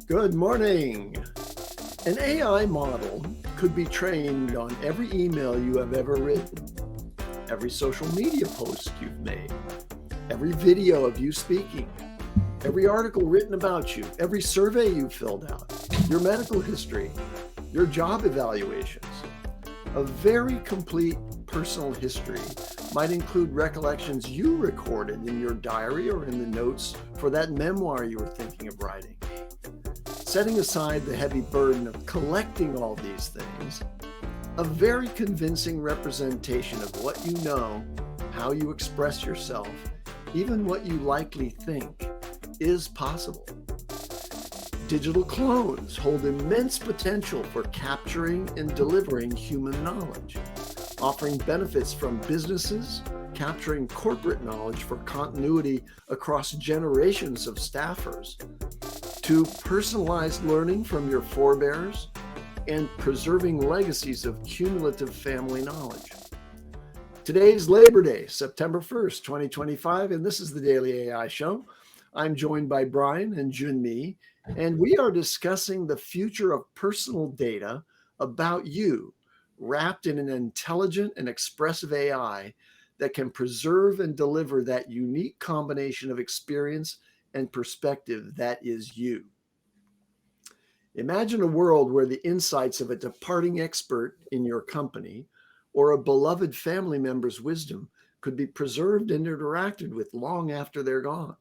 Good morning. An AI model could be trained on every email you have ever written, every social media post you've made, every video of you speaking, every article written about you, every survey you filled out, your medical history, your job evaluations. A very complete personal history might include recollections you recorded in your diary or in the notes for that memoir you were thinking of writing. Setting aside the heavy burden of collecting all these things, a very convincing representation of what you know, how you express yourself, even what you likely think, is possible. Digital clones hold immense potential for capturing and delivering human knowledge, offering benefits from businesses, capturing corporate knowledge for continuity across generations of staffers, to personalized learning from your forebears, and preserving legacies of cumulative family knowledge. Today is Labor Day, September 1st, 2025, and this is the Daily AI Show. I'm joined by Brian and Junmi, and we are discussing the future of personal data about you, wrapped in an intelligent and expressive AI that can preserve and deliver that unique combination of experience and perspective that is you. Imagine a world where the insights of a departing expert in your company or a beloved family member's wisdom could be preserved and interacted with long after they're gone.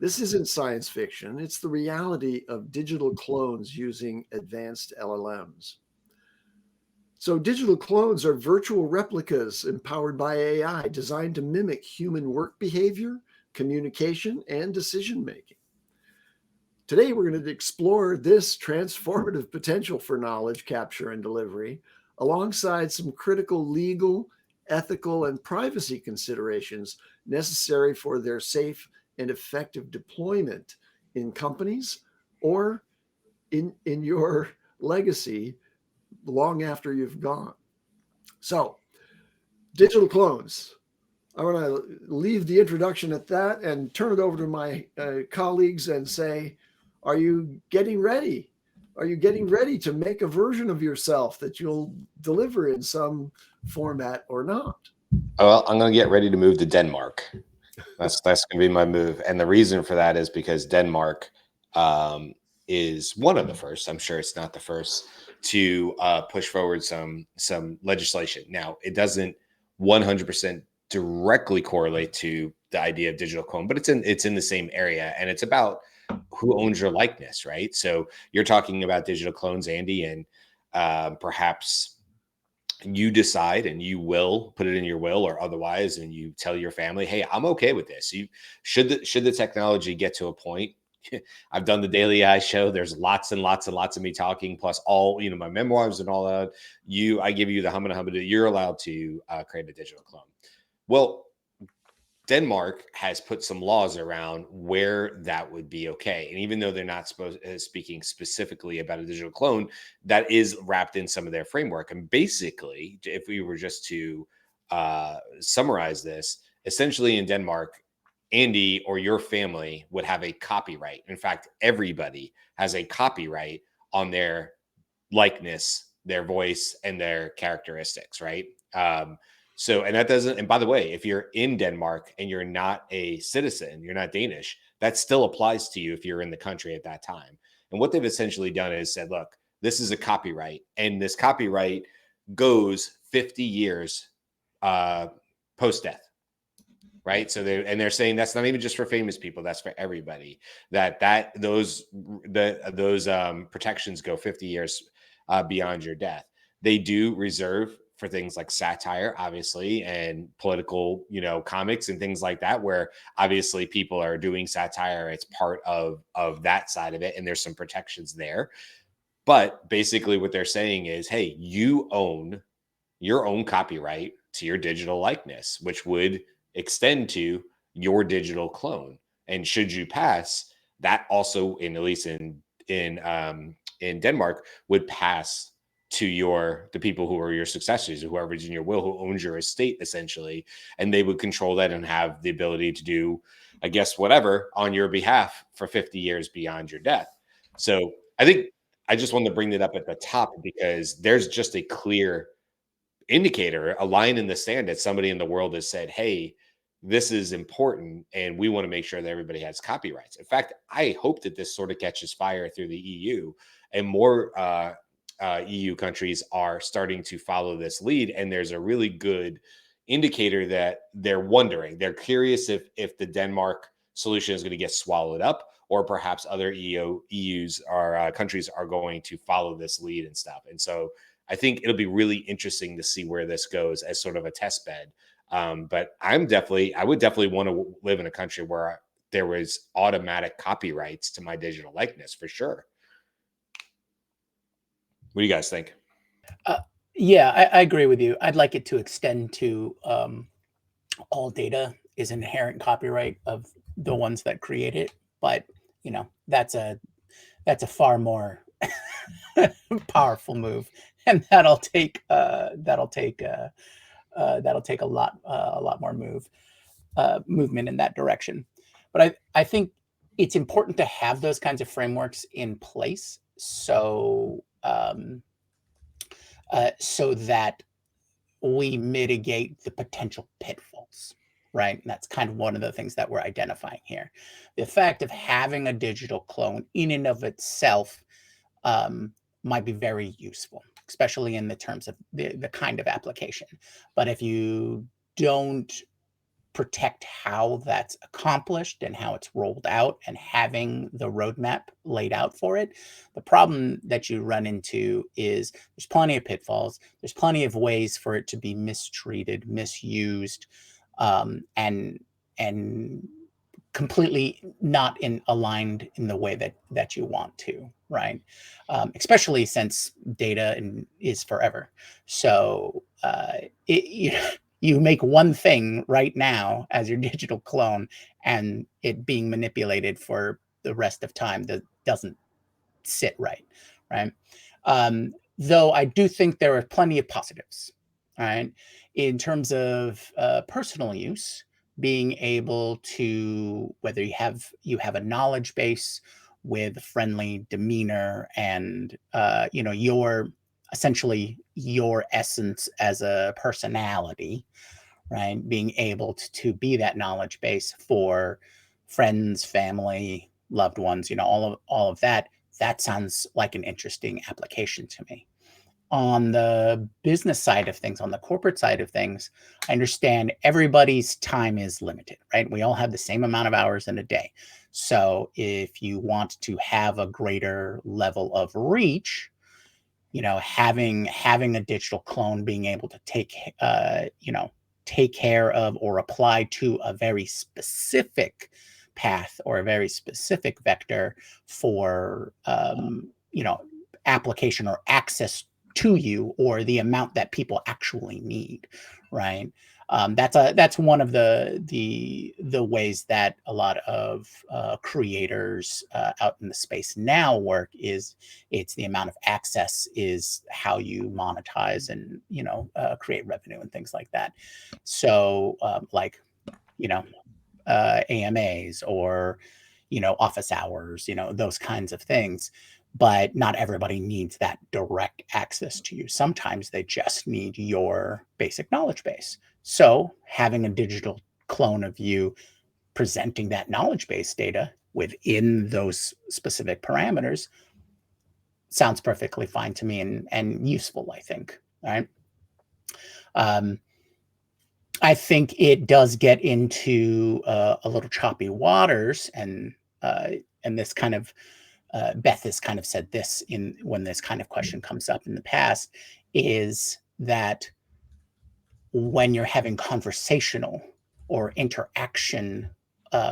This isn't science fiction, it's the reality of digital clones using advanced LLMs. So digital clones are virtual replicas empowered by AI designed to mimic human work behavior, communication, and decision-making. Today, we're going to explore this transformative potential for knowledge capture and delivery alongside some critical legal, ethical, and privacy considerations necessary for their safe and effective deployment in companies or in your legacy long after you've gone. So, digital clones. I want to leave the introduction at that and turn it over to my colleagues and say, are you getting ready? Are you getting ready to make a version of yourself that you'll deliver in some format or not? Well, I'm going to get ready to move to Denmark. That's going to be my move. And the reason for that is because Denmark is one of the first, I'm sure it's not the first, to push forward some legislation. Now, it doesn't 100% directly correlate to the idea of digital clone, but it's in the same area, and it's about who owns your likeness, right? So you're talking about digital clones, Andy, and perhaps you decide and you will put it in your will or otherwise, and you tell your family, hey, I'm okay with this. Should the technology get to a point, I've done the Daily AI Show. There's lots and lots and lots of me talking, plus all, my memoirs and all that. I give you the humana. You're allowed to create a digital clone. Well, Denmark has put some laws around where that would be okay. And even though they're not speaking specifically about a digital clone, that is wrapped in some of their framework. And basically, if we were just to summarize this, essentially in Denmark, Andy or your family would have a copyright. In fact, everybody has a copyright on their likeness, their voice, and their characteristics, right? So, and that doesn't, and by the way, if you're in Denmark and you're not a citizen, you're not Danish, that still applies to you if you're in the country at that time. And what they've essentially done is said, look, this is a copyright, and this copyright goes 50 years post-death, right? So they're saying that's not even just for famous people, that's for everybody, those protections go 50 years beyond your death. They do reserve for things like satire, obviously, and political, comics and things like that, where obviously people are doing satire. It's part of that side of it, and there's some protections there. But basically what they're saying is, hey, you own your own copyright to your digital likeness, which would extend to your digital clone. And should you pass, that also, at least in Denmark, would pass to the people who are your successors, whoever's in your will, who owns your estate, essentially, and they would control that and have the ability to do, I guess, whatever on your behalf for 50 years beyond your death. So I think I just wanted to bring that up at the top because there's just a clear indicator, a line in the sand that somebody in the world has said, hey, this is important and we want to make sure that everybody has copyrights. In fact, I hope that this sort of catches fire through the EU and more EU countries are starting to follow this lead. And there's a really good indicator that they're curious if the Denmark solution is going to get swallowed up, or perhaps other EU's or countries are going to follow this lead and stuff. And so I think it'll be really interesting to see where this goes as sort of a test bed. But I would definitely want to live in a country where there was automatic copyrights to my digital likeness for sure. What do you guys think? Yeah, I agree with you. I'd like it to extend to all data is inherent copyright of the ones that create it, but that's a far more powerful move, and that'll take a lot more movement in that direction. But I think it's important to have those kinds of frameworks in place, so that we mitigate the potential pitfalls, right? And that's kind of one of the things that we're identifying here. The fact of having a digital clone in and of itself might be very useful, especially in the terms of the kind of application. But if you don't protect how that's accomplished and how it's rolled out and having the roadmap laid out for it, the problem that you run into is there's plenty of pitfalls. There's plenty of ways for it to be mistreated, misused, and completely not aligned in the way that you want to, right? Especially since data is forever. So you make one thing right now as your digital clone, and it being manipulated for the rest of time that doesn't sit right? Though I do think there are plenty of positives, right? In terms of personal use, being able to, whether you have a knowledge base with friendly demeanor and your essentially your essence as a personality, right? Being able to be that knowledge base for friends, family, loved ones, all of that. That sounds like an interesting application to me. On the business side of things, on the corporate side of things, I understand everybody's time is limited, right? We all have the same amount of hours in a day. So if you want to have a greater level of reach, having a digital clone, being able to take care of or apply to a very specific path or a very specific vector for application or access to you, or the amount that people actually need, right? That's one of the ways that a lot of creators out in the space now work. Is it's the amount of access is how you monetize and create revenue and things like that. So AMAs or office hours, those kinds of things. But not everybody needs that direct access to you. Sometimes they just need your basic knowledge base. So having a digital clone of you presenting that knowledge base data within those specific parameters sounds perfectly fine to me and useful, I think. Right. I think it does get into a little choppy waters, and this kind of Beth has kind of said this when this kind of question comes up in the past, is that when you're having conversational or interaction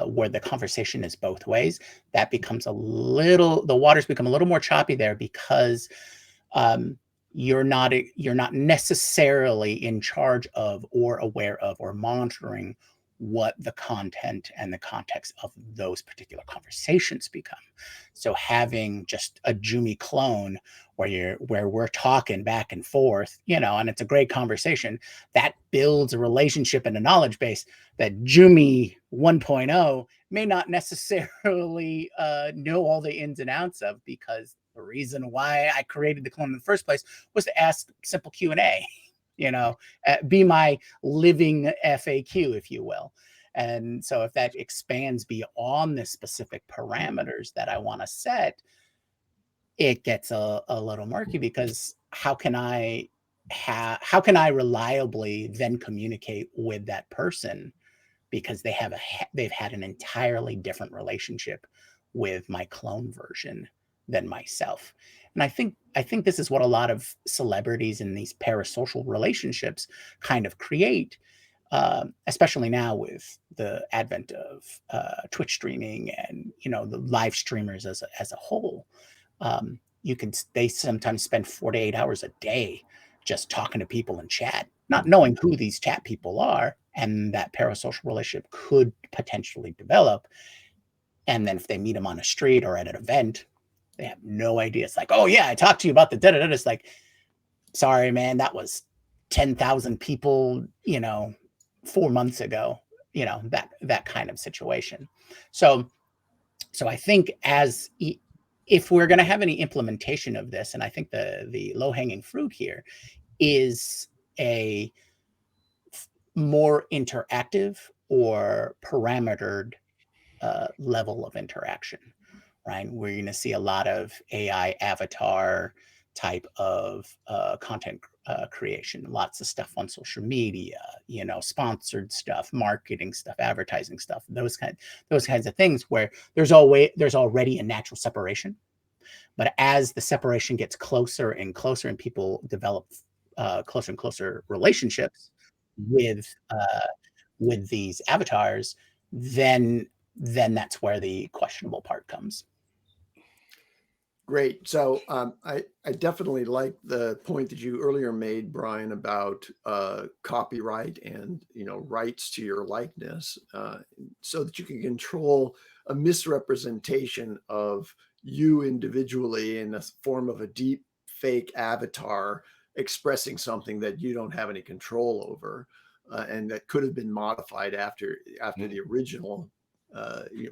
where the conversation is both ways, that becomes the waters become a little more choppy there, because you're not necessarily in charge of or aware of or monitoring what the content and the context of those particular conversations become. So having just a Jumi clone where we're talking back and forth, and it's a great conversation, that builds a relationship and a knowledge base that Jumi 1.0 may not necessarily know all the ins and outs of, because the reason why I created the clone in the first place was to ask simple Q&A, be my living FAQ, if you will. And so if that expands beyond the specific parameters that I want to set, it gets a little murky, because how can I reliably then communicate with that person, because they've had an entirely different relationship with my clone version than myself. And I think this is what a lot of celebrities in these parasocial relationships kind of create, especially now with the advent of Twitch streaming and the live streamers as a whole. They sometimes spend 4 to 8 hours a day just talking to people in chat, not knowing who these chat people are, and that parasocial relationship could potentially develop. And then if they meet them on a street or at an event, they have no idea. It's like, oh yeah, I talked to you about the da da da. It's like, sorry, man, that was 10,000 people, 4 months ago, that kind of situation. So I think if we're going to have any implementation of this, and I think the low hanging fruit here is a more interactive or parametered level of interaction, right? We're going to see a lot of AI avatar type of content creation, lots of stuff on social media, sponsored stuff, marketing stuff, advertising stuff, those kinds of things, where there's already a natural separation. But as the separation gets closer and closer, and people develop closer and closer relationships with these avatars, then that's where the questionable part comes. Great. So I definitely like the point that you earlier made, Brian, about copyright and rights to your likeness, so that you can control a misrepresentation of you individually in the form of a deep fake avatar expressing something that you don't have any control over, and that could have been modified after the original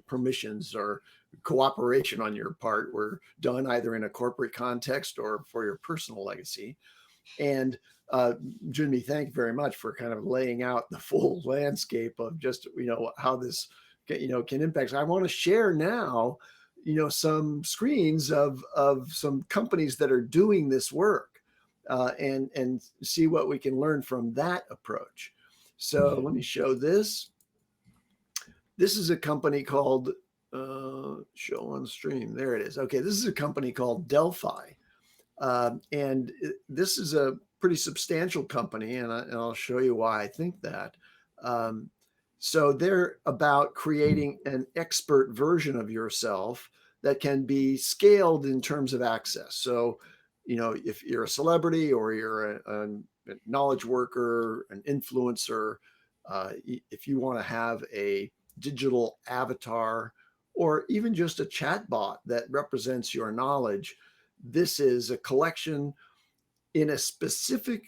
permissions or cooperation on your part were done, either in a corporate context or for your personal legacy. And Junmi, thank you very much for kind of laying out the full landscape of just how this can impact. I want to share now some screens of some companies that are doing this work, and see what we can learn from that approach. So let me show this. This is a company called show on stream. There it is. Okay, this is a company called Delphi, and this is a pretty substantial company, and I'll show you why I think that. So they're about creating an expert version of yourself that can be scaled in terms of access. So, if you're a celebrity or you're a knowledge worker, an influencer, if you want to have a digital avatar or even just a chatbot that represents your knowledge, this is a collection in a specifically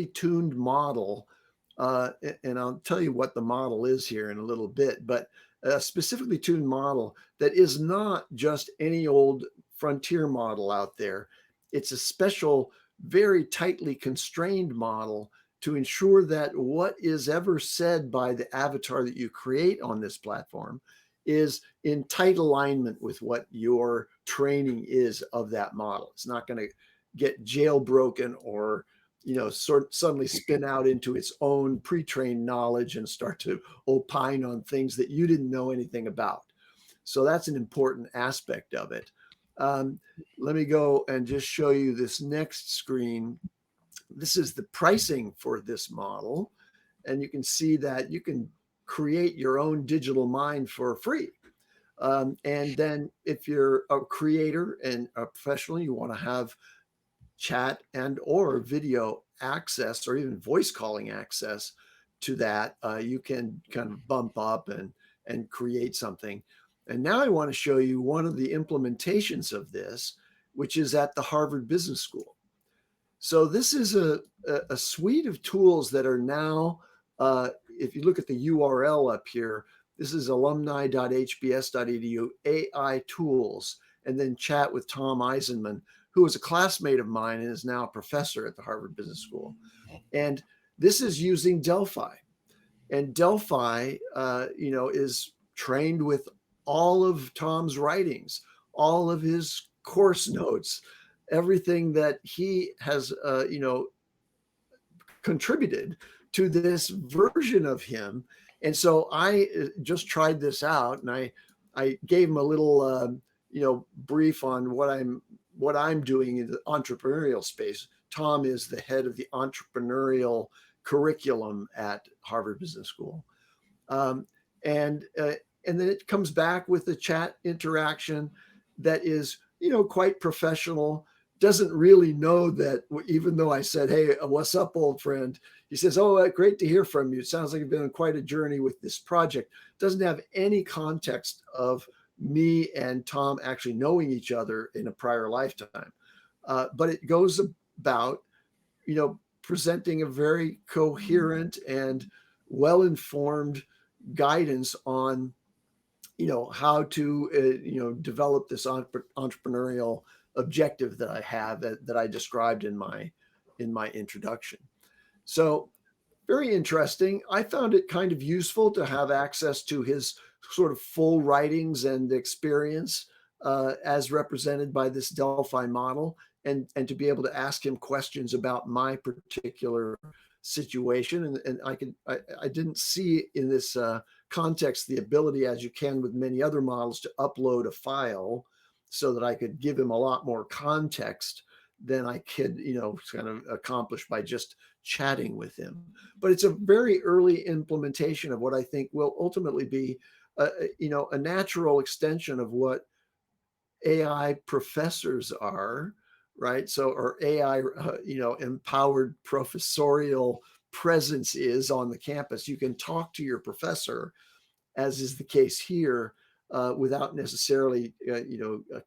tuned model. And I'll tell you what the model is here in a little bit, but a specifically tuned model that is not just any old frontier model out there. It's a special, very tightly constrained model to ensure that what is ever said by the avatar that you create on this platform is in tight alignment with what your training is of that model. It's not going to get jailbroken or suddenly spin out into its own pre-trained knowledge and start to opine on things that you didn't know anything about. So that's an important aspect of it. Let me go and just show you this next screen. This is the pricing for this model. And you can see that you can create your own digital mind for free. And then if you're a creator and a professional, you want to have chat and or video access or even voice calling access to that, you can kind of bump up and create something. And now I want to show you one of the implementations of this, which is at the Harvard Business School. So this is a suite of tools that are now, if you look at the URL up here, This is alumni.hbs.edu, AI tools, and then chat with Tom Eisenman, who was a classmate of mine and is now a professor at the Harvard Business School. And this is using Delphi. And Delphi, is trained with all of Tom's writings, all of his course notes, everything that he has, contributed to this version of him. And so I just tried this out, and I gave him a little, brief on what I'm doing in the entrepreneurial space. Tom is the head of the entrepreneurial curriculum at Harvard Business School. And then it comes back with the chat interaction that is, quite professional. Doesn't really know that, even though I said, "Hey, what's up, old friend?" He says, "Oh, great to hear from you. It sounds like you've been on quite a journey with this project." Doesn't have any context of me and Tom actually knowing each other in a prior lifetime. But it goes about, presenting a very coherent and well-informed guidance on, how to, develop this entrepreneurial objective that I have that I described in my introduction. So very interesting. I found it kind of useful to have access to his sort of full writings and experience as represented by this Delphi model, and to be able to ask him questions about my particular situation. And I didn't see in this context the ability, as you can with many other models, to upload a file so that I could give him a lot more context than I could, kind of accomplish by just chatting with him. But it's a very early implementation of what I think will ultimately be, a natural extension of what AI professors are, right? So, or AI, empowered professorial presence is on the campus. You can talk to your professor, as is the case here, without necessarily,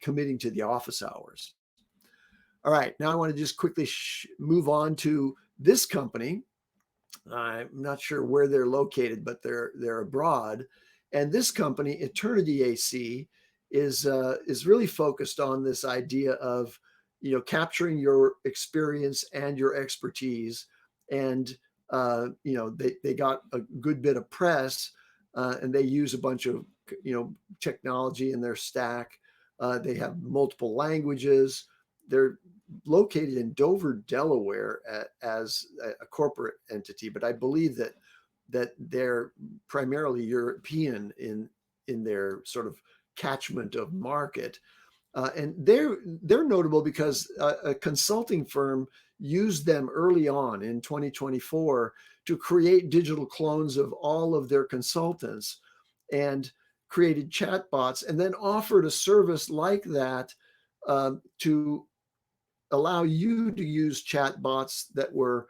committing to the office hours. All right, now I want to just quickly move on to this company. I'm not sure where they're located, but they're abroad. And this company, Eternity AC, is really focused on this idea of, capturing your experience and your expertise. And they got a good bit of press, and they use a bunch of technology in their stack. They have multiple languages. They're located in Dover, Delaware, as a corporate entity, but I believe that they're primarily European in their sort of catchment of market. And they're notable because a consulting firm used them early on in 2024 to create digital clones of all of their consultants, and created chatbots, and then offered a service like that to allow you to use chatbots that were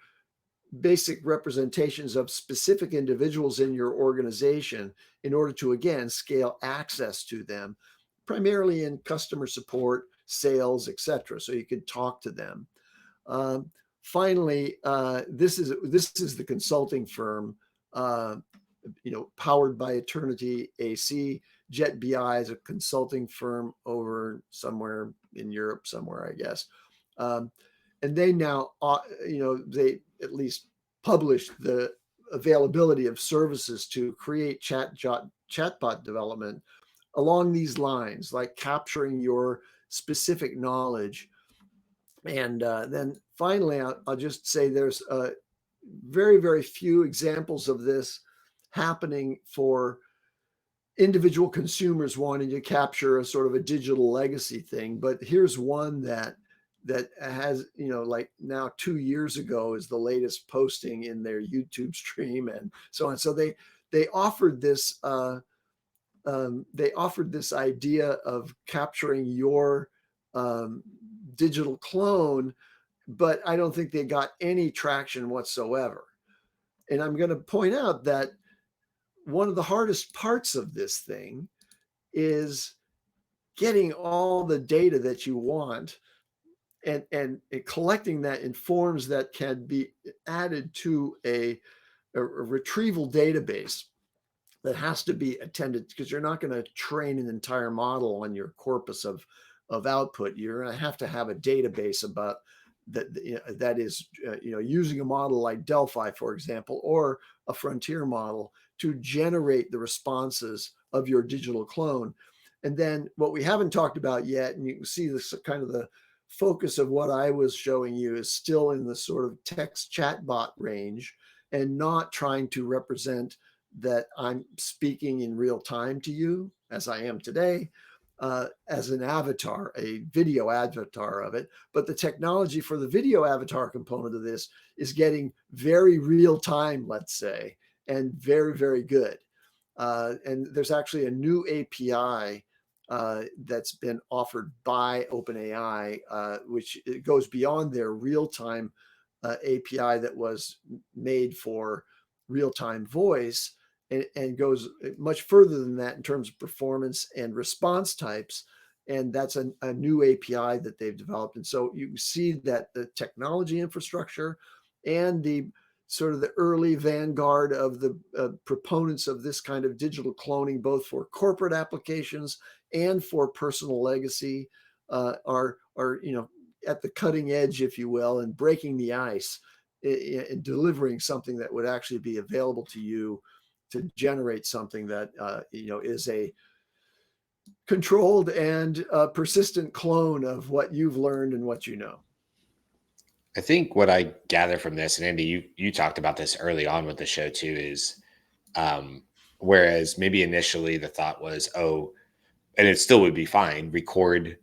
basic representations of specific individuals in your organization, in order to, again, scale access to them, primarily in customer support, sales, etc. So you could talk to them. Finally, this is the consulting firm, powered by Eternity AC. Jet BI is a consulting firm over somewhere in Europe, somewhere, I guess. And they now, they at least published the availability of services to create chatbot development along these lines, like capturing your specific knowledge. And then finally, I'll just say there's very, very few examples of this happening for individual consumers wanting to capture a sort of a digital legacy thing. But here's one that has, like now 2 years ago is the latest posting in their YouTube stream and so on. So they offered this idea of capturing your digital clone, but I don't think they got any traction whatsoever. And I'm going to point out that one of the hardest parts of this thing is getting all the data that you want, and collecting that in forms that can be added to a retrieval database. that has to be attended, because you're not going to train an entire model on your corpus of output. You're going to have a database about that, that is, using a model like Delphi, for example, or a frontier model to generate the responses of your digital clone. And then what we haven't talked about yet, and you can see this kind of the focus of what I was showing you, is still in the sort of text chatbot range, and not trying to represent that I'm speaking in real time to you as I am today, as an avatar, a video avatar of it. But the technology for the video avatar component of this is getting very real time, let's say, and very, very good. And there's actually a new API that's been offered by OpenAI, which it goes beyond their real-time API that was made for real-time voice, and goes much further than that in terms of performance and response types. And that's a new API that they've developed. And so you see that the technology infrastructure and the sort of the early vanguard of the proponents of this kind of digital cloning, both for corporate applications and for personal legacy, are at the cutting edge, if you will, and breaking the ice in delivering something that would actually be available to you to generate something that is a controlled and persistent clone of what you've learned and what you know. I think what I gather from this, and Andy, you talked about this early on with the show too, is whereas maybe initially the thought was, oh, and it still would be fine, record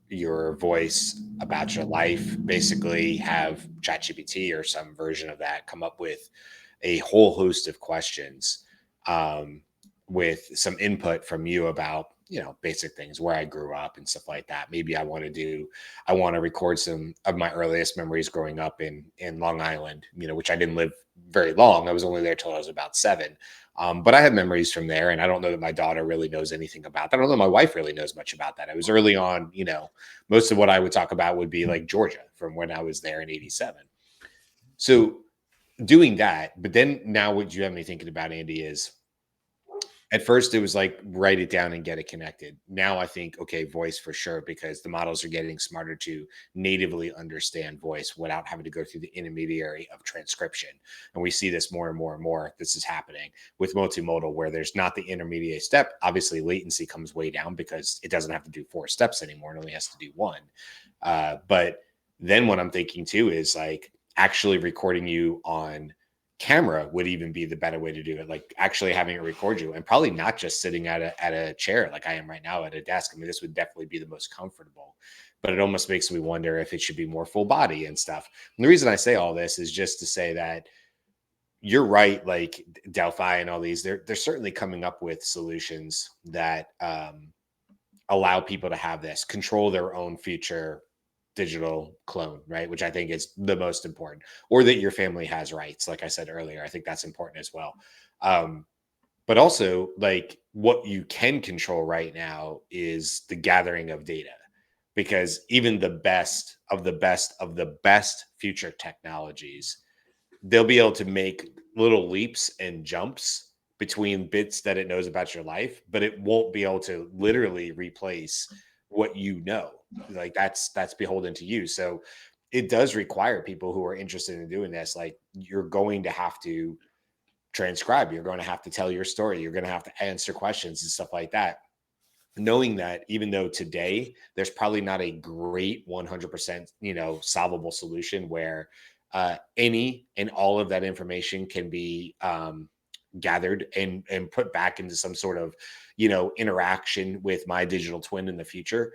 your voice about your life, basically have ChatGPT or some version of that come up with a whole host of questions, with some input from you about, basic things, where I grew up and stuff like that. Maybe I want to record some of my earliest memories growing up in Long Island, which I didn't live very long. I was only there till I was about 7. But I have memories from there, and I don't know that my daughter really knows anything about that. I don't know my wife really knows much about that. I was early on, most of what I would talk about would be like Georgia from when I was there in 87. So doing that, but then now what you have me thinking about, Andy, is at first it was like write it down and get it connected. Now I think, okay, voice for sure, because the models are getting smarter to natively understand voice without having to go through the intermediary of transcription. And we see this more and more and more. This is happening with multimodal, where there's not the intermediate step. Obviously latency comes way down because it doesn't have to do 4 steps anymore. It only has to do 1. But then what I'm thinking too is like actually recording you on camera would even be the better way to do it. Like actually having it record you, and probably not just sitting at a chair like I am right now at a desk. I mean, this would definitely be the most comfortable, but it almost makes me wonder if it should be more full body and stuff. And the reason I say all this is just to say that you're right. Like Delphi and all these, they're certainly coming up with solutions that allow people to have this, control their own future digital clone, right? Which I think is the most important, or that your family has rights. Like I said earlier, I think that's important as well. But also, like, what you can control right now is the gathering of data, because even the best of the best of the best future technologies, they'll be able to make little leaps and jumps between bits that it knows about your life, but it won't be able to literally replace what you know. Like that's beholden to you. So it does require people who are interested in doing this. Like you're going to have to transcribe, you're going to have to tell your story, you're going to have to answer questions and stuff like that. Knowing that even though today there's probably not a great 100%, solvable solution where any and all of that information can be gathered and put back into some sort of interaction with my digital twin in the future,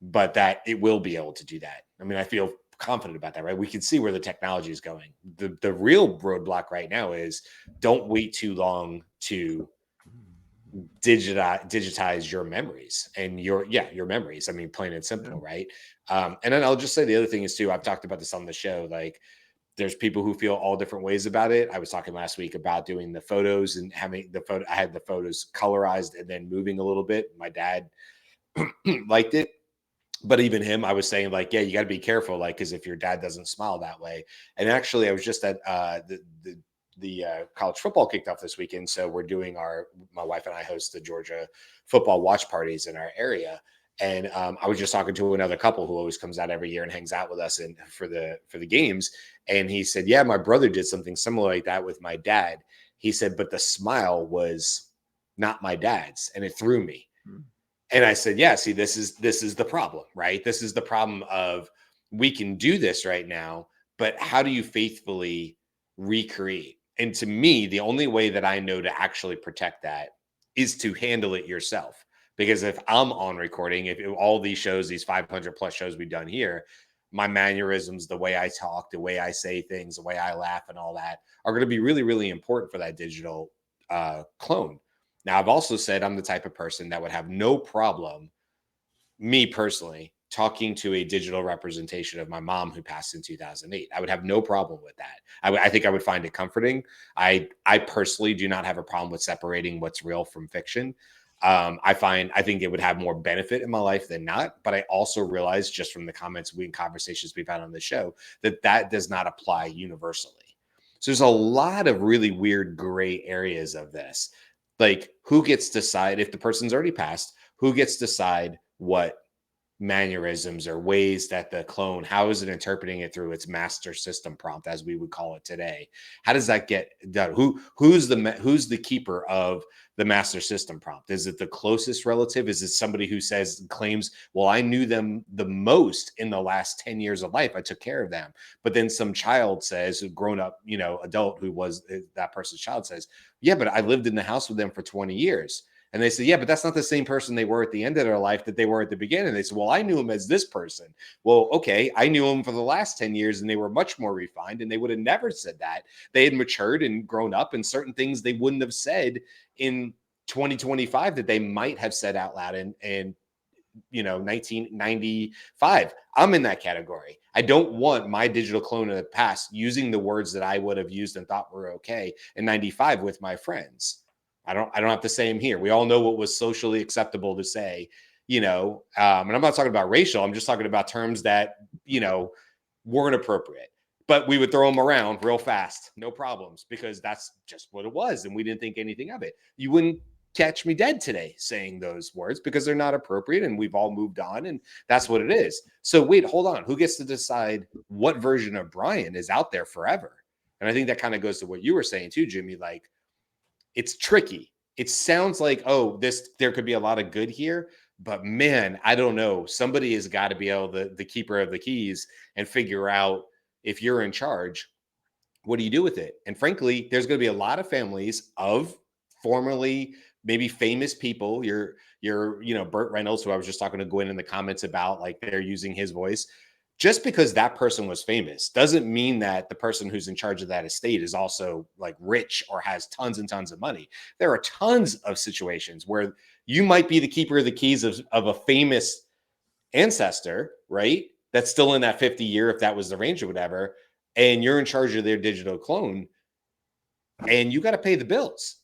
but that it will be able to do that. I mean, I feel confident about that, right? We can see where the technology is going. The real roadblock right now is don't wait too long to digitize your memories and your memories. I mean, plain and simple, right? And then I'll just say the other thing is too, I've talked about this on the show, like there's people who feel all different ways about it. I was talking last week about doing the photos and having I had the photos colorized and then moving a little bit. My dad liked it, but even him, I was saying like, yeah, you got to be careful, like, because if your dad doesn't smile that way. And actually, I was just at the college football kicked off this weekend. So we're doing my wife and I host the Georgia football watch parties in our area. And I was just talking to another couple who always comes out every year and hangs out with us and for the games. And he said, yeah, my brother did something similar like that with my dad. He said, but the smile was not my dad's, and it threw me. Mm-hmm. And I said, yeah, see, this is the problem, right? This is the problem of, we can do this right now, but how do you faithfully recreate? And to me, the only way that I know to actually protect that is to handle it yourself. Because if I'm on recording, if all these shows, these 500 plus shows we've done here, my mannerisms, the way I talk, the way I say things, the way I laugh and all that are going to be really, really important for that digital clone. Now, I've also said I'm the type of person that would have no problem, me personally, talking to a digital representation of my mom who passed in 2008. I would have no problem with that. I think I would find it comforting. I personally do not have a problem with separating what's real from fiction. I think it would have more benefit in my life than not. But I also realize, just from the comments and conversations we've had on the show, that does not apply universally. So there's a lot of really weird gray areas of this. Like, who gets to decide if the person's already passed? Who gets to decide what mannerisms or ways that the clone, how is it interpreting it through its master system prompt, as we would call it today? How does that get done? Who's the keeper of the master system prompt? Is it the closest relative? Is it somebody who claims, well, I knew them the most in the last 10 years of life, I took care of them? But then some child says, a grown up, adult who was that person's child says, yeah, but I lived in the house with them for 20 years. And they say, yeah, but that's not the same person they were at the end of their life that they were at the beginning. They say, well, I knew him as this person. Well, okay, I knew him for the last 10 years and they were much more refined, and they would have never said that. They had matured and grown up, and certain things they wouldn't have said in 2025 that they might have said out loud in 1995. I'm in that category. I don't want my digital clone of the past using the words that I would have used and thought were okay in 95 with my friends. I don't have to say them here. We all know what was socially acceptable to say, and I'm not talking about racial. I'm just talking about terms that, weren't appropriate, but we would throw them around real fast. No problems, because that's just what it was. And we didn't think anything of it. You wouldn't catch me dead today saying those words because they're not appropriate, and we've all moved on, and that's what it is. So wait, hold on. Who gets to decide what version of Brian is out there forever? And I think that kind of goes to what you were saying too, Jimmy. Like, it's tricky. It sounds like, there could be a lot of good here, but man, I don't know. Somebody has got to be able to, the keeper of the keys, and figure out, if you're in charge, what do you do with it? And frankly, there's going to be a lot of families of formerly maybe famous people. Your Burt Reynolds, who I was just talking to Gwen in the comments about, like, they're using his voice. Just because that person was famous doesn't mean that the person who's in charge of that estate is also like rich or has tons and tons of money. There are tons of situations where you might be the keeper of the keys of a famous ancestor, right? That's still in that 50 year, if that was the range or whatever, and you're in charge of their digital clone, and you got to pay the bills.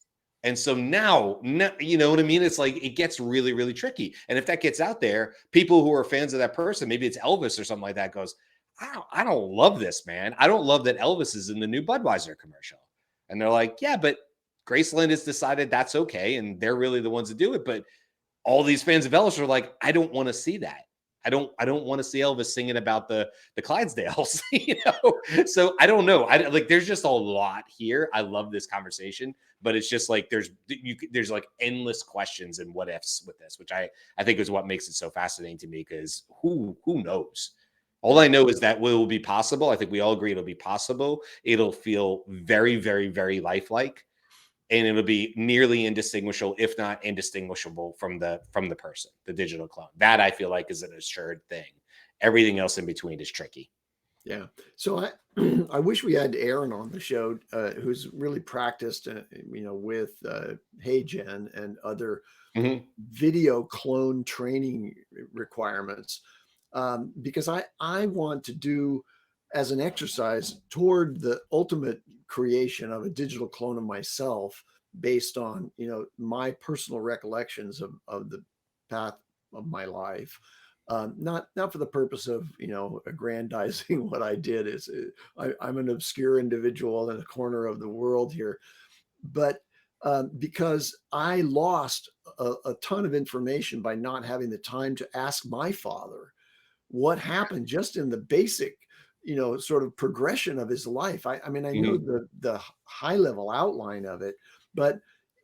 And so now, you know what I mean? It's like, it gets really, really tricky. And if that gets out there, people who are fans of that person, maybe it's Elvis or something like that, goes, I don't love this, man. I don't love that Elvis is in the new Budweiser commercial. And they're like, yeah, but Graceland has decided that's okay, and they're really the ones that do it. But all these fans of Elvis are like, I don't want to see that. I don't want to see Elvis singing about the Clydesdales, So I don't know. There's just a lot here. I love this conversation, but it's just like there's like endless questions and what ifs with this, which I think is what makes it so fascinating to me, because who knows? All I know is that it will be possible. I think we all agree it'll be possible. It'll feel very, very, very lifelike. And it'll be nearly indistinguishable, if not indistinguishable, from the person, the digital clone. That, I feel like, is an assured thing. Everything else in between is tricky. Yeah. So I wish we had Aaron on the show, who's really practiced, with HeyGen and other video clone training requirements, because I want to do, as an exercise toward the ultimate creation of a digital clone of myself, based on, my personal recollections of the path of my life, Not for the purpose of, aggrandizing what I did. I'm an obscure individual in a corner of the world here, but because I lost a ton of information by not having the time to ask my father what happened just in the basic, sort of progression of his life. I mean, I know Mhm. the high level outline of it, but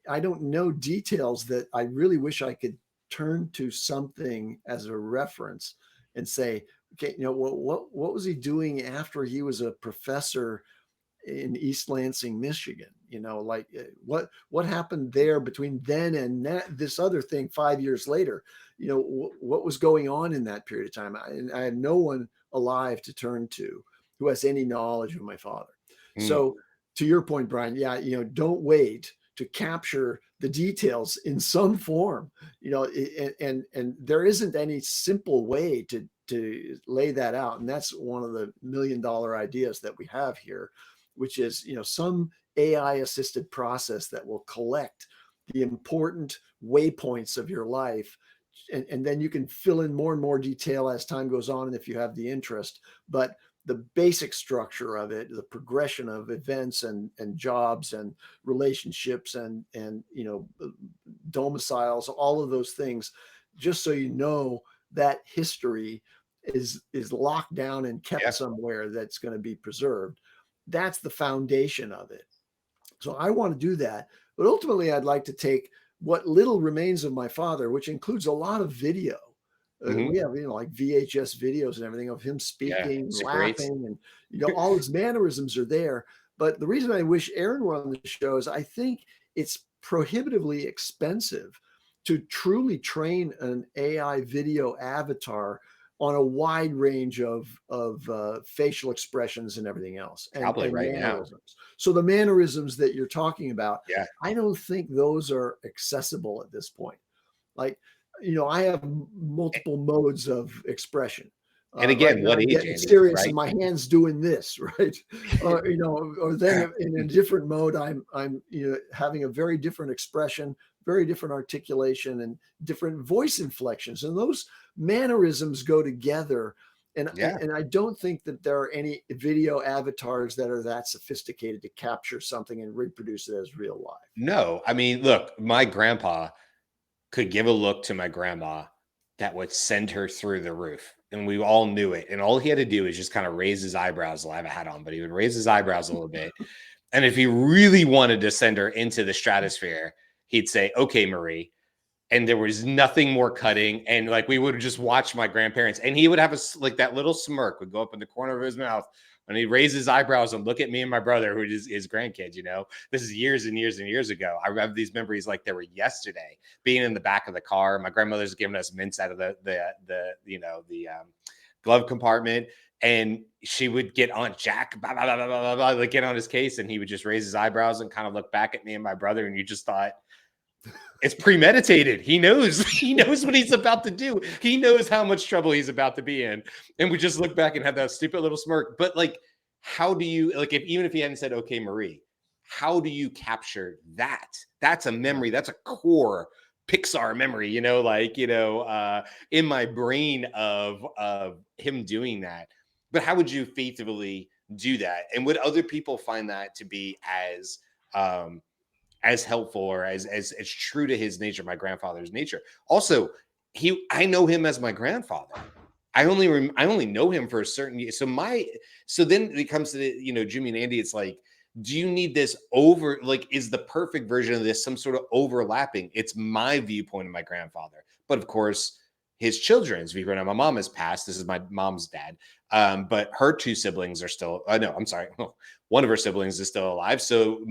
I don't know details that I really wish I could turn to something as a reference and say, okay, what was he doing after he was a professor in East Lansing, Michigan? Like what happened there between then and this other thing 5 years later? What was going on in that period of time? And I have no one alive to turn to who has any knowledge of my father. Mm. So to your point, Brian, yeah, don't wait to capture the details in some form, and there isn't any simple way to lay that out. And that's one of the $1 million ideas that we have here, which is, some AI assisted process that will collect the important waypoints of your life. And then you can fill in more and more detail as time goes on, and if you have the interest. But the basic structure of it, the progression of events and jobs and relationships and domiciles, all of those things, just so you know that history is locked down and kept Yeah. somewhere that's going to be preserved. That's the foundation of it. So I want to do that. But ultimately, I'd like to take what little remains of my father, which includes a lot of video. Mhm. We have, like VHS videos and everything of him Yeah. speaking, Super 8s. laughing, and, all his mannerisms are there. But the reason I wish Aaron were on the show is I think it's prohibitively expensive to truly train an AI video avatar on a wide range of facial expressions and everything else, Probably and right now. mannerisms. So the mannerisms that you're talking about, Yeah. I don't think those are accessible at this point. Like, I have multiple modes of expression. And Right again, now, what I'm age, getting Andy, serious, and right? my hand's doing this, right? Or then in a different mode, I'm having a very different expression, very different articulation, and different voice inflections, and those mannerisms go together. And Yeah. and I don't think that there are any video avatars that are that sophisticated to capture something and reproduce it as real life. No, I mean, look, my grandpa could give a look to my grandma that would send her through the roof. And we all knew it. And all he had to do is just kind of raise his eyebrows. I'll have a hat on, but he would raise his eyebrows a little bit. And if he really wanted to send her into the stratosphere, he'd say, "Okay, Marie." And there was nothing more cutting. And like we would just watch my grandparents, and he would have like that little smirk would go up in the corner of his mouth, and he'd raise his eyebrows and look at me and my brother, who is his grandkids. This is years and years and years ago. I have these memories like they were yesterday, being in the back of the car. My grandmother's giving us mints out of the glove compartment, and she would get on Jack, blah, blah, blah, blah, blah, blah, like get on his case, and he would just raise his eyebrows and kind of look back at me and my brother, and you just thought, it's premeditated. He knows. He knows what he's about to do. He knows how much trouble he's about to be in. And we just look back and have that stupid little smirk. But like, how do you like even if he hadn't said, "Okay, Marie," how do you capture that? That's a memory. That's a core Pixar memory, in my brain of him doing that. But how would you faithfully do that? And would other people find that to be as helpful or as true to his nature, my grandfather's nature? Also, I know him as my grandfather. I only know him for a certain. So then it comes to Jimmy and Andy. It's like, do you need this is the perfect version of this some sort of overlapping? It's my viewpoint of my grandfather, but of course his children's viewpoint. Now, my mom has passed. This is my mom's dad, but her two siblings are still. No, I'm sorry. One of her siblings is still alive. So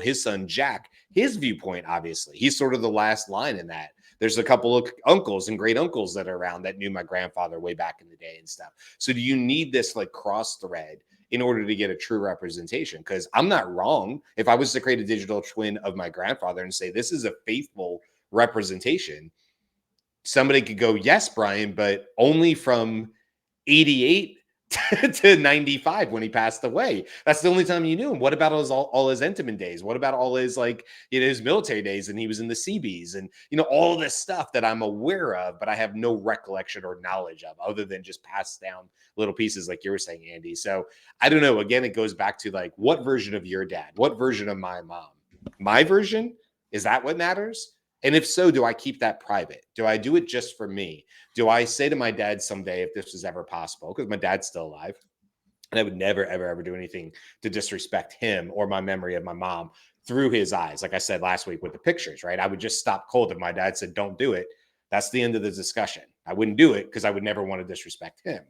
his son Jack, his viewpoint, obviously, he's sort of the last line in that. There's a couple of uncles and great uncles that are around that knew my grandfather way back in the day and stuff. So do you need this like cross thread in order to get a true representation? Because I'm not wrong. If I was to create a digital twin of my grandfather and say this is a faithful representation, somebody could go, yes, Brian, but only from 88 to 95 when he passed away. That's the only time you knew him. What about all his Entenmann days? What about all his his military days, and he was in the Seabees, and all this stuff that I'm aware of, but I have no recollection or knowledge of other than just passed down little pieces like you were saying, Andy. So I don't know. Again, it goes back to like, what version of your dad? What version of my mom? My version? Is that what matters? And if so, do I keep that private? Do I do it just for me? Do I say to my dad someday, if this was ever possible, because my dad's still alive, and I would never, ever, ever do anything to disrespect him or my memory of my mom through his eyes. Like I said last week with the pictures, right? I would just stop cold if my dad said, don't do it. That's the end of the discussion. I wouldn't do it because I would never want to disrespect him.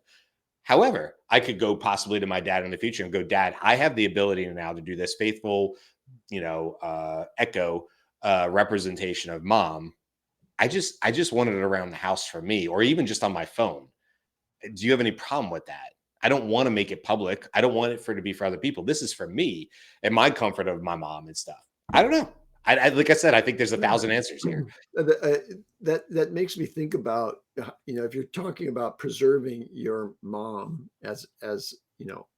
However, I could go possibly to my dad in the future and go, Dad, I have the ability now to do this faithful, echo representation of mom. I just wanted it around the house for me, or even just on my phone. Do you have any problem with that? I don't want to make it public. I don't want it to be for other people. This is for me and my comfort of my mom and stuff. I don't know. I like I said, I think there's 1,000 answers here. That makes me think about, if you're talking about preserving your mom as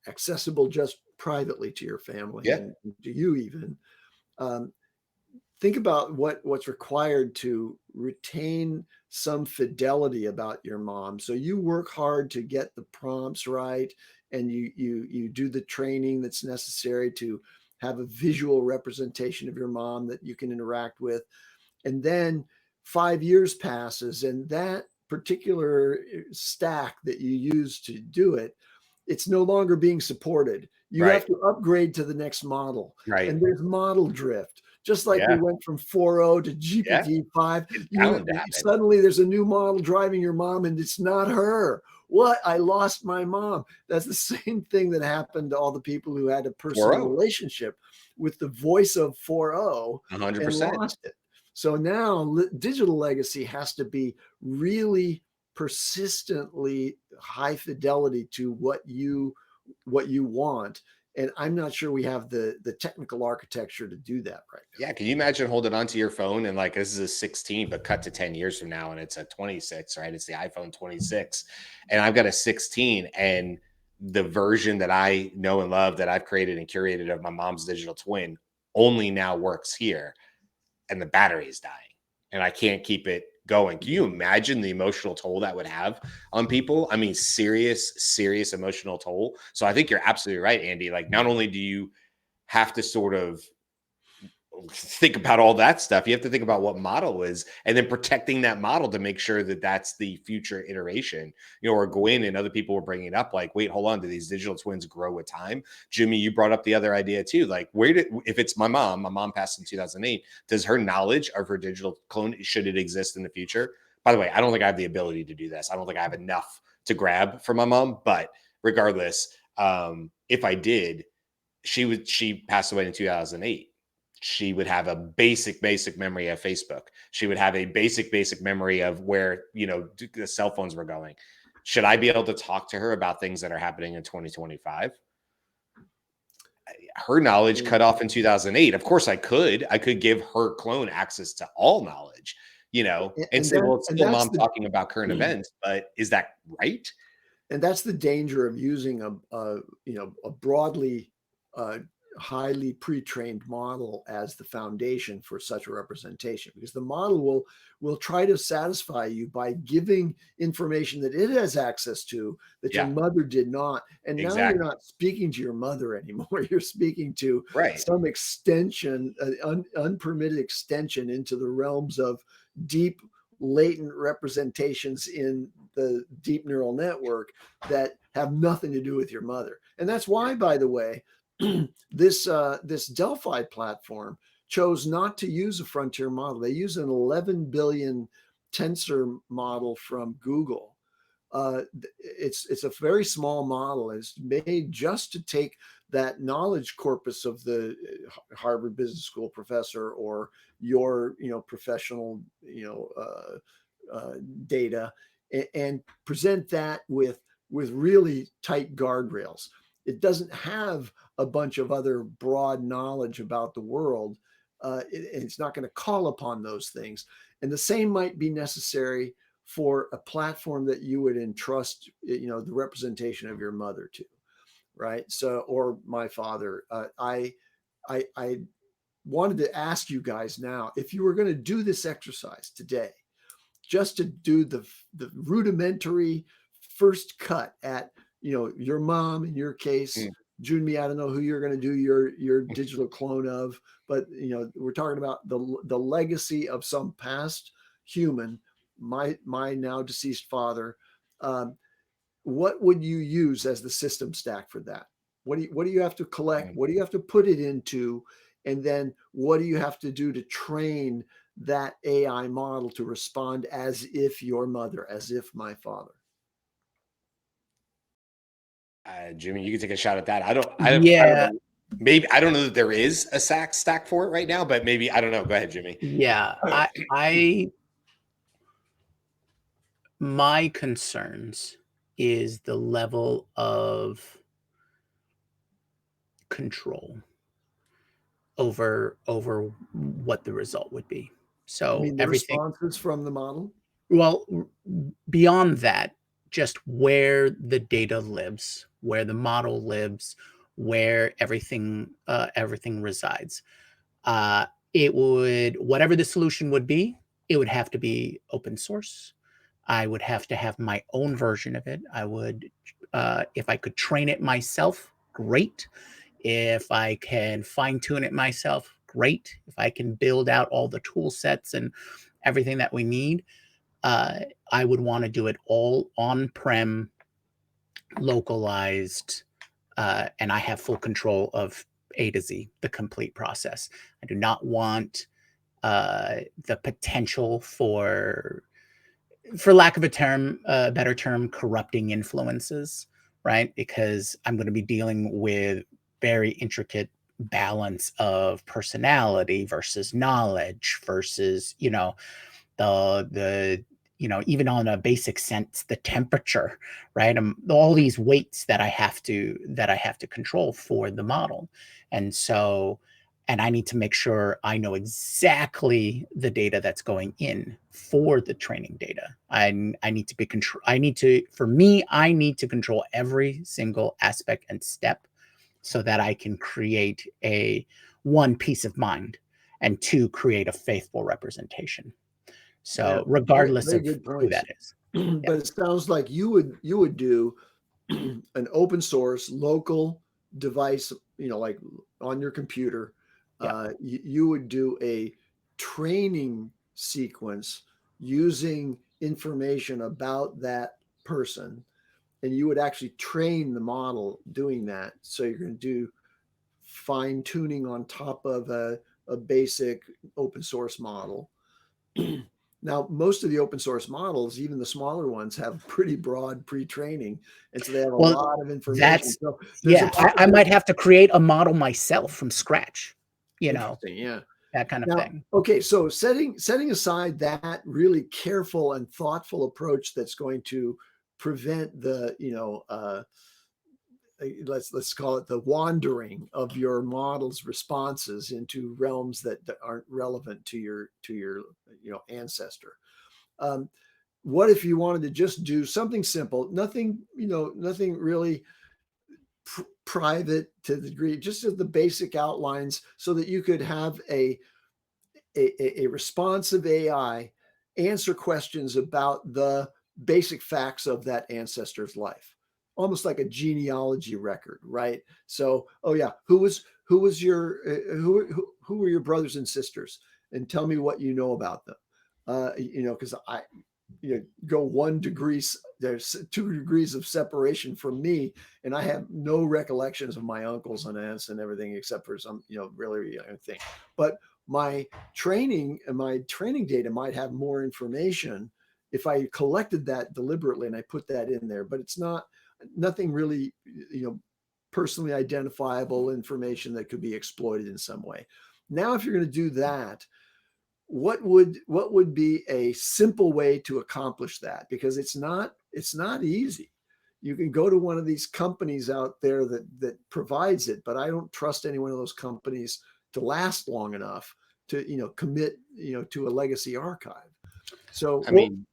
accessible just privately to your family and to you even, think about what's required to retain some fidelity about your mom. So you work hard to get the prompts right, and you do the training that's necessary to have a visual representation of your mom that you can interact with. And then 5 years passes, and that particular stack that you use to do it, it's no longer being supported. You have to upgrade to the next model. Right. And there's model drift. Just like we went from 4.0 to GPT-5, suddenly there's a new model driving your mom, and it's not her. What? I lost my mom. That's the same thing that happened to all the people who had a personal relationship with the voice of 4.0 and lost it. So now digital legacy has to be really persistently high fidelity to what you want. And I'm not sure we have the technical architecture to do that right now. Yeah. Can you imagine holding onto your phone and like, this is a 16, but cut to 10 years from now and it's a 26, right? It's the iPhone 26. And I've got a 16, and the version that I know and love that I've created and curated of my mom's digital twin only now works here, and the battery is dying and I can't keep it going. Can you imagine the emotional toll that would have on people? I mean, serious emotional toll. So I think you're absolutely right, Andy. Like, not only do you have to sort of think about all that stuff, you have to think about what model is, and then protecting that model to make sure that that's the future iteration. Or Gwen and other people were bringing up like, wait, hold on, do these digital twins grow with time? Jimmy, you brought up the other idea too. Like, if it's my mom passed in 2008, does her knowledge of her digital clone, should it exist in the future? By the way, I don't think I have the ability to do this. I don't think I have enough to grab for my mom, but regardless, if I did, she passed away in 2008. She would have a basic memory of Facebook. She would have a basic memory of where, the cell phones were going. Should I be able to talk to her about things that are happening in 2025? Her knowledge cut off in 2008. Of course I could give her clone access to all knowledge, and say, well, it's still mom talking about current events, but is that right? And that's the danger of using a broadly highly pre-trained model as the foundation for such a representation, because the model will try to satisfy you by giving information that it has access to that your mother did not. And now you're not speaking to your mother anymore. You're speaking to some extension, unpermitted extension into the realms of deep latent representations in the deep neural network that have nothing to do with your mother. And that's why, by the way, this Delphi platform chose not to use a frontier model. They use an 11 billion tensor model from Google. It's a very small model. It's made just to take that knowledge corpus of the Harvard Business School professor or your professional data, and present that with really tight guardrails. It doesn't have a bunch of other broad knowledge about the world. It's not going to call upon those things. And the same might be necessary for a platform that you would entrust, the representation of your mother to, right? So, or my father. I wanted to ask you guys now, if you were going to do this exercise today, just to do the rudimentary first cut at, your mom in your case, Junmi, I don't know who you're going to do your digital clone of, but we're talking about the legacy of some past human, my now deceased father. What would you use as the system stack for that? What do you have to collect? What do you have to put it into? And then what do you have to do to train that AI model to respond as if your mother, as if my father? Jimmy, you can take a shot at that. I don't Yeah. know. Maybe I don't know that there is a stack for it right now, but maybe I don't know. Go ahead, Jimmy. Yeah. My concerns is the level of control over what the result would be. So I mean, the everything, responses from the model? well, beyond that, just where the data lives, where the model lives, where everything resides. Uh, it would, whatever the solution would be, it would have to be open source. I would have to have my own version of it. I would, if I could train it myself, great. If I can fine tune it myself, great. If I can build out all the tool sets and everything that we need, I would want to do it all on-prem, localized, and I have full control of A to Z, the complete process. I do not want the potential for lack of a better term, corrupting influences, right? Because I'm going to be dealing with very intricate balance of personality versus knowledge versus, the even on a basic sense, the temperature, right? All these weights that I have to control for the model. And so, and I need to make sure I know exactly the data that's going in for the training data. I need to be control. For me, I need to control every single aspect and step so that I can create one, peace of mind, and two, create a faithful representation. So regardless very of good who points. that is. Yeah. But it sounds like you would do an open source local device, like on your computer. Yeah. You would do a training sequence using information about that person, and you would actually train the model doing that. So you're going to do fine tuning on top of a basic open source model. Now, most of the open source models, even the smaller ones, have pretty broad pre-training, and so they have a Well, lot of information. that's So there's I might have to create a model myself from scratch, interesting, yeah. that kind of Now, thing. okay, so setting aside that really careful and thoughtful approach that's going to prevent the let's call it the wandering of your model's responses into realms that aren't relevant to your ancestor. What if you wanted to just do something simple, nothing really private to the degree, just as the basic outlines, so that you could have a responsive AI answer questions about the basic facts of that ancestor's life, almost like a genealogy record, right? So, oh yeah, who was your who were your brothers and sisters, and tell me what you know about them. Because I go 1 degree, there's 2 degrees of separation from me, and I have no recollections of my uncles and aunts and everything except for some really young thing. But my training data might have more information if I collected that deliberately and I put that in there, but it's nothing really personally identifiable information that could be exploited in some way. Now, if you're going to do that, what would be a simple way to accomplish that? Because it's not easy. You can go to one of these companies out there that provides it, but I don't trust any one of those companies to last long enough to commit to a legacy archive. So I mean,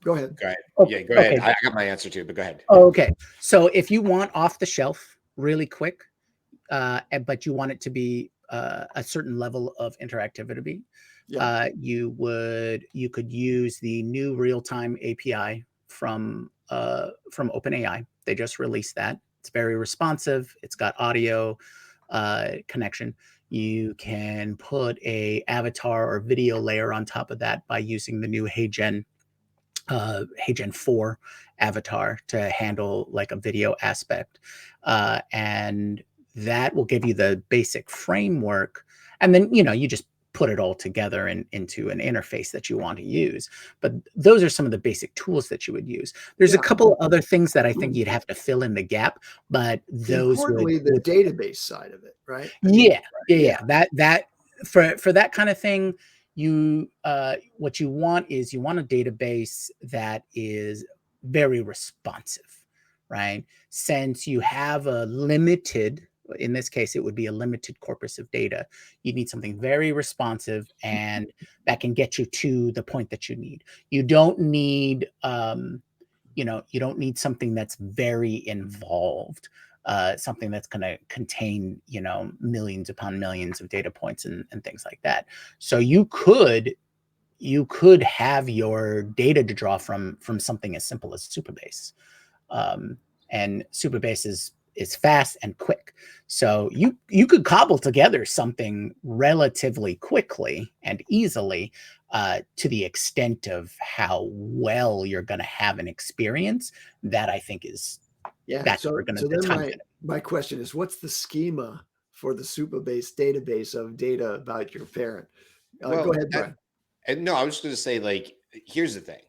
Go ahead. Go ahead. Okay, Yeah, go ahead. okay. I got my answer too, but go ahead. Okay. So if you want off the shelf, really quick, but you want it to be a certain level of interactivity, Yeah. you could use the new real-time API from OpenAI. They just released that. It's very responsive. It's got audio connection. You can put a avatar or video layer on top of that by using the new HeyGen 4 avatar to handle like a video aspect. And that will give you the basic framework. And then, you just put it all together into an interface that you want to use. But those are some of the basic tools that you would use. There's a Yeah. couple other things that I think you'd have to fill in the gap, but those Importantly, the would database side of it, right? I mean, yeah. That for that kind of thing, you what you want is you want a database that is very responsive, right? Since you have a limited, in this case, it would be a limited corpus of data. You need something very responsive and that can get you to the point that you need. You don't need you don't need something that's very involved, something that's going to contain, millions upon millions of data points and things like that. So you could have your data to draw from something as simple as Supabase, and Supabase is fast and quick. So you could cobble together something relatively quickly and easily, to the extent of how well you're going to have an experience. That I think is that's So where so the then time's my question is, what's the schema for the Supabase database of data about your parent? Go Well, ahead, Brian. and no, I was just going to say, like, here's the thing.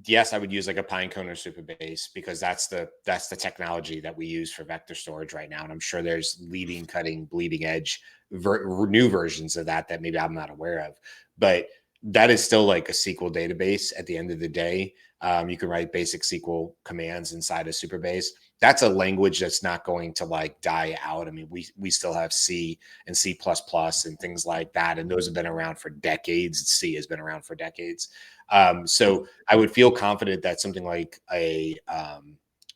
Yes, I would use like a Pinecone or Supabase because that's the technology that we use for vector storage right now, and I'm sure there's leading, cutting, bleeding edge new versions of that maybe I'm not aware of, but that is still like a SQL database at the end of the day. You can write basic SQL commands inside of Supabase. That's a language that's not going to like die out. I mean, we still have C and C++ and things like that, and those have been around for decades. C has been around for decades. So I would feel confident that something like a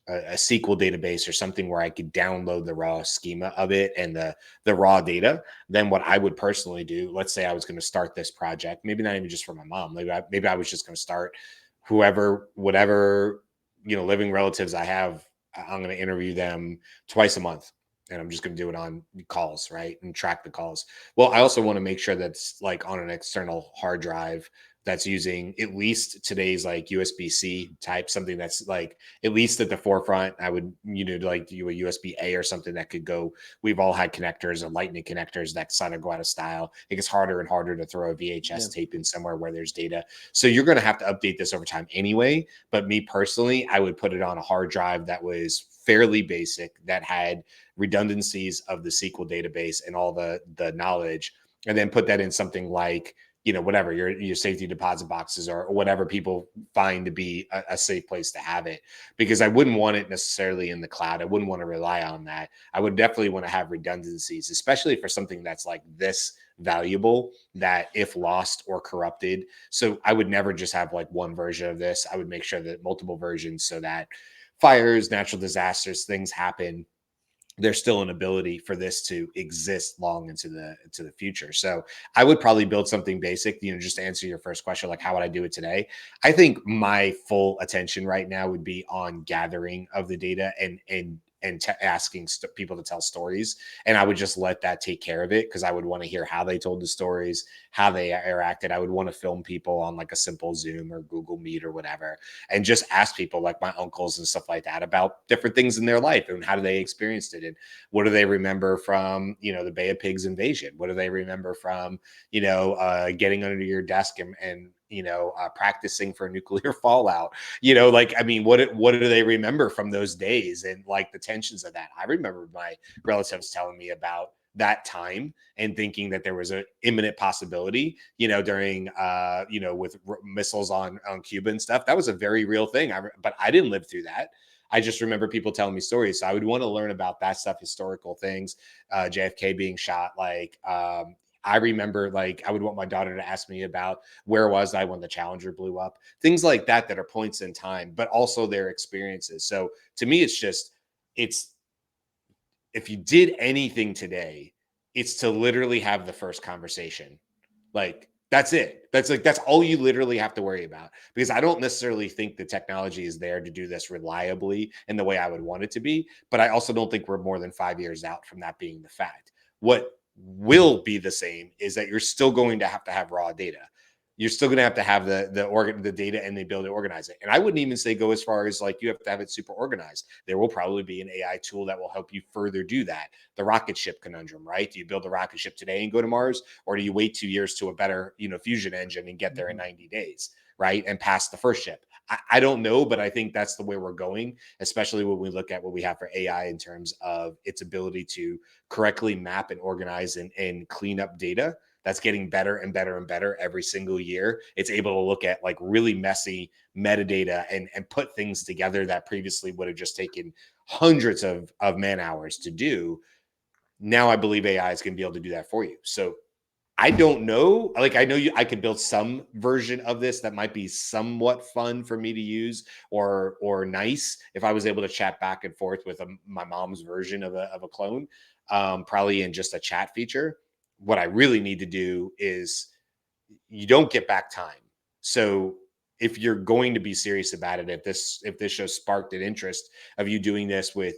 SQL database or something where I could download the raw schema of it and the raw data. Then what I would personally do, let's say I was going to start this project, maybe not even just for my mom, maybe I was just going to start whatever living relatives I have. I'm going to interview them twice a month. And I'm just going to do it on calls, right? And track the calls. Well, I also want to make sure that's like on an external hard drive that's using at least today's like USB-C type, something that's like at least at the forefront. I would, like do a USB-A or something that could go. We've all had connectors and lightning connectors that kind of go out of style. It gets harder and harder to throw a VHS tape in somewhere where there's data. So you're going to have to update this over time anyway. But me personally, I would put it on a hard drive that was fairly basic, that had redundancies of the SQL database and all the knowledge, and then put that in something like, whatever your safety deposit boxes or whatever people find to be a safe place to have it, because I wouldn't want it necessarily in the cloud. I wouldn't want to rely on that. I would definitely want to have redundancies, especially for something that's like this valuable, that if lost or corrupted. So I would never just have like one version of this. I would make sure that multiple versions, so that fires, natural disasters, things happen, there's still an ability for this to exist long into the future. So I would probably build something basic, just to answer your first question, like how would I do it today? I think my full attention right now would be on gathering of the data and asking people to tell stories. And I would just let that take care of it, because I would want to hear how they told the stories, how they interacted. I would want to film people on like a simple Zoom or Google Meet or whatever, and just ask people like my uncles and stuff like that about different things in their life and how do they experienced it, and what do they remember from the Bay of Pigs invasion, what do they remember from getting under your desk and practicing for nuclear fallout, like, I mean, what do they remember from those days and like the tensions of that? I remember my relatives telling me about that time and thinking that there was an imminent possibility, during, with missiles on Cuba and stuff. That was a very real thing. But I didn't live through that. I just remember people telling me stories. So I would want to learn about that stuff, historical things, JFK being shot, like, I remember like I would want my daughter to ask me about where was I when the Challenger blew up, things like that that are points in time, but also their experiences. So to me, it's if you did anything today, it's to literally have the first conversation. Like that's it. That's all you literally have to worry about, because I don't necessarily think the technology is there to do this reliably in the way I would want it to be, but I also don't think we're more than 5 years out from that being the fact. What will be the same is that you're still going to have raw data. You're still going to have the data and the ability to organize it. And I wouldn't even say go as far as like you have to have it super organized. There will probably be an AI tool that will help you further do that. The rocket ship conundrum, right? Do you build a rocket ship today and go to Mars, or do you wait 2 years to a better, fusion engine and get there in 90 days, right? And pass the first ship. I don't know, but I think that's the way we're going, especially when we look at what we have for AI in terms of its ability to correctly map and organize and clean up data. That's getting better and better and better every single year. It's able to look at like really messy metadata and put things together that previously would have just taken hundreds of man hours to do. Now I believe AI is going to be able to do that for you. So I don't know. Like I know I could build some version of this that might be somewhat fun for me to use or nice if I was able to chat back and forth with my mom's version of a clone, probably in just a chat feature. What I really need to do is you don't get back time. So if you're going to be serious about it, if this show sparked an interest of you doing this with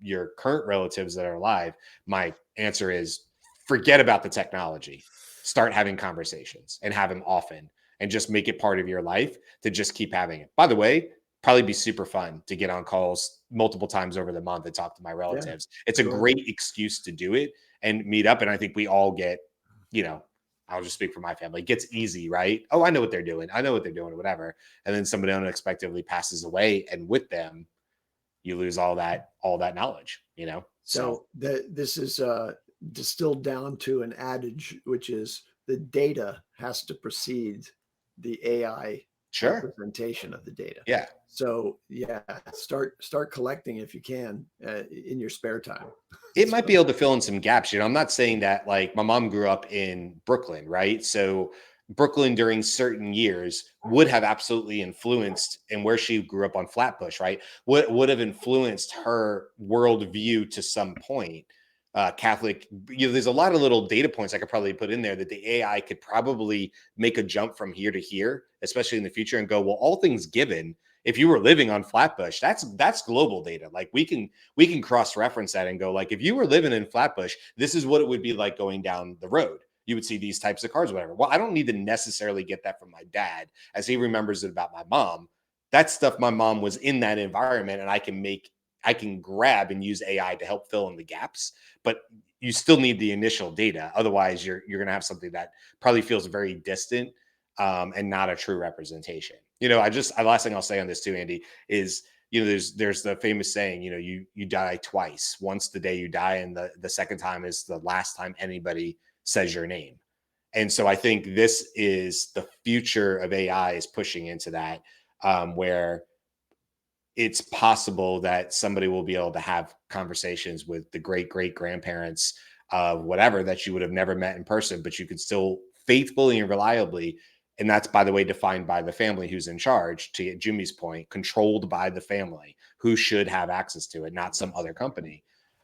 your current relatives that are alive, my answer is forget about the technology. Start having conversations and have them often, and just make it part of your life to just keep having it. By the way, probably be super fun to get on calls multiple times over the month and talk to my Yeah, relatives. It's a sure. great excuse to do it and meet up. And I think we all get, you know, I'll just speak for my family. It gets easy, right? Oh, I know what they're doing. I know what they're doing, whatever. And then somebody unexpectedly passes away, and with them, you lose all that knowledge, So So this is distilled down to an adage, which is the data has to precede the AI sure. representation of the data. Yeah. So yeah, start collecting if you can in your spare time. It So, might be able to fill in some gaps. I'm not saying that, like, my mom grew up in Brooklyn, right? So Brooklyn during certain years would have absolutely influenced, and where she grew up on Flatbush, right? Would have influenced her worldview to some point. Catholic, there's a lot of little data points I could probably put in there that the AI could probably make a jump from here to here, especially in the future, and go, well, all things given, if you were living on Flatbush, that's global data. Like we can cross reference that and go, like, if you were living in Flatbush, this is what it would be like going down the road. You would see these types of cars, whatever. Well, I don't need to necessarily get that from my dad as he remembers it about my mom. That stuff, my mom was in that environment, and I can grab and use AI to help fill in the gaps. But you still need the initial data. Otherwise, you're going to have something that probably feels very distant, and not a true representation. The last thing I'll say on this too, Andy, is there's the famous saying, you die twice. Once the day you die, and the second time is the last time anybody says your name. And so I think this is the future of AI, is pushing into that, where it's possible that somebody will be able to have conversations with the great great grandparents of whatever that you would have never met in person, but you could still faithfully and reliably, and that's, by the way, defined by the family who's in charge, to Jimmy's point, controlled by the family who should have access to it, not some other company,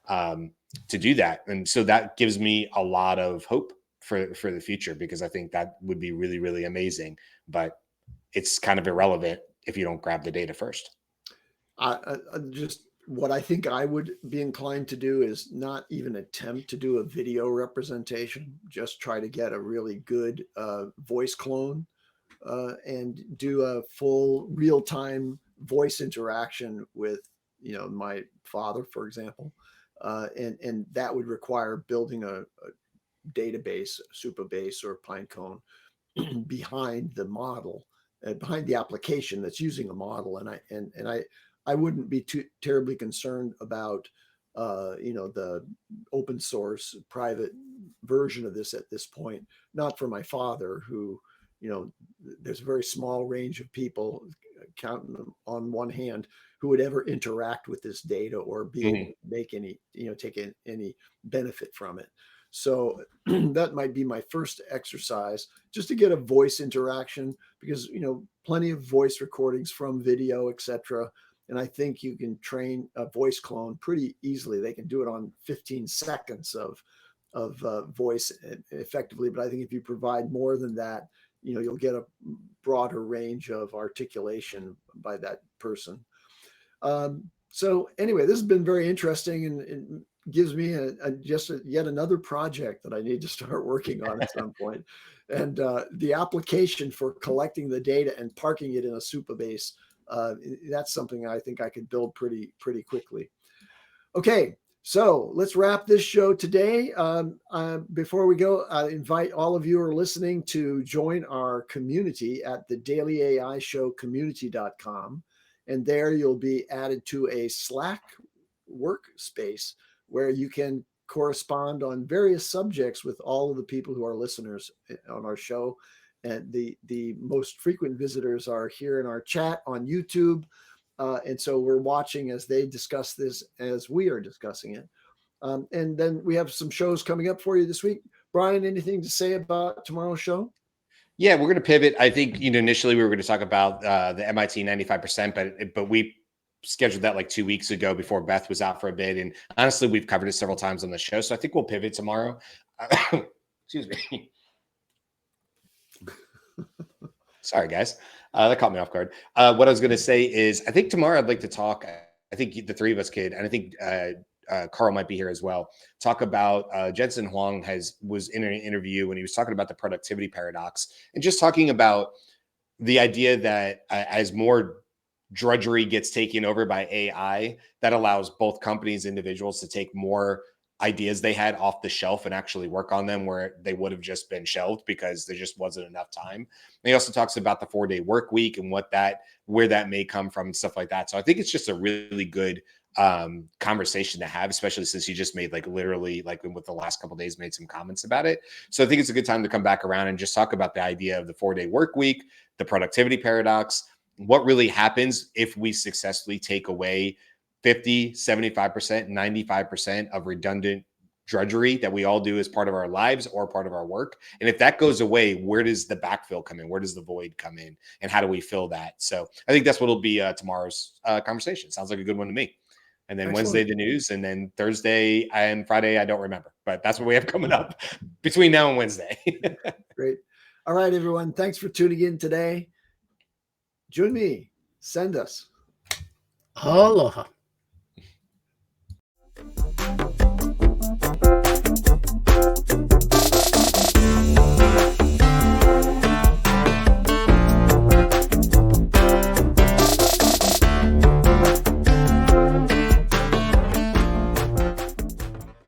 um, to do that. And so that gives me a lot of hope for the future, because I think that would be really, really amazing. But it's kind of irrelevant if you don't grab the data first. Just what I think I would be inclined to do is not even attempt to do a video representation. Just try to get a really good voice clone and do a full real time voice interaction with my father, for example, and that would require building a database, Supabase or Pinecone, behind the model, behind the application that's using a model. And I wouldn't be too terribly concerned about the open source private version of this at this point. Not for my father, who there's a very small range of people, counting them on one hand, who would ever interact with this data or be able to make any take any benefit from it. So that might be my first exercise, just to get a voice interaction, because, plenty of voice recordings from video, etc. And I think you can train a voice clone pretty easily. They can do it on 15 seconds of voice effectively. But I think if you provide more than that, you'll get a broader range of articulation by that person. So anyway, this has been very interesting, and gives me yet another project that I need to start working on at some point. And the application for collecting the data and parking it in a Supabase, that's something I think I could build pretty quickly. Okay, so let's wrap this show today. Before we go, I invite all of you who are listening to join our community at the Daily AI Show community.com. And there you'll be added to a Slack workspace where you can correspond on various subjects with all of the people who are listeners on our show. And the most frequent visitors are here in our chat on YouTube. And so we're watching as they discuss this as we are discussing it. And then we have some shows coming up for you this week. Brian, anything to say about tomorrow's show? Yeah, we're going to pivot. I think, initially we were going to talk about the MIT 95%, but we scheduled that like 2 weeks ago before Beth was out for a bit. And honestly, we've covered it several times on the show. So I think we'll pivot tomorrow. Excuse me. Sorry, guys. That caught me off guard. What I was going to say is, I think tomorrow I'd like to talk. I think the three of us could, and I think Carl might be here as well. Talk about Jensen Huang was in an interview when he was talking about the productivity paradox, and just talking about the idea that as more drudgery gets taken over by AI, that allows both companies, individuals to take more ideas they had off the shelf and actually work on them where they would have just been shelved because there just wasn't enough time. And he also talks about the 4-day work week and where that may come from and stuff like that. So I think it's just a really good conversation to have, especially since you just made literally with the last couple of days made some comments about it. So I think it's a good time to come back around and just talk about the idea of the 4-day work week, the productivity paradox, what really happens if we successfully take away 50, 75%, 95% of redundant drudgery that we all do as part of our lives or part of our work. And if that goes away, where does the backfill come in? Where does the void come in? And how do we fill that? So I think that's what will be tomorrow's conversation. Sounds like a good one to me. And then Excellent. Wednesday, the news, and then Thursday and Friday, I don't remember, but that's what we have coming up between now and Wednesday. Great. All right, everyone. Thanks for tuning in today. Junmi, send us. Aloha.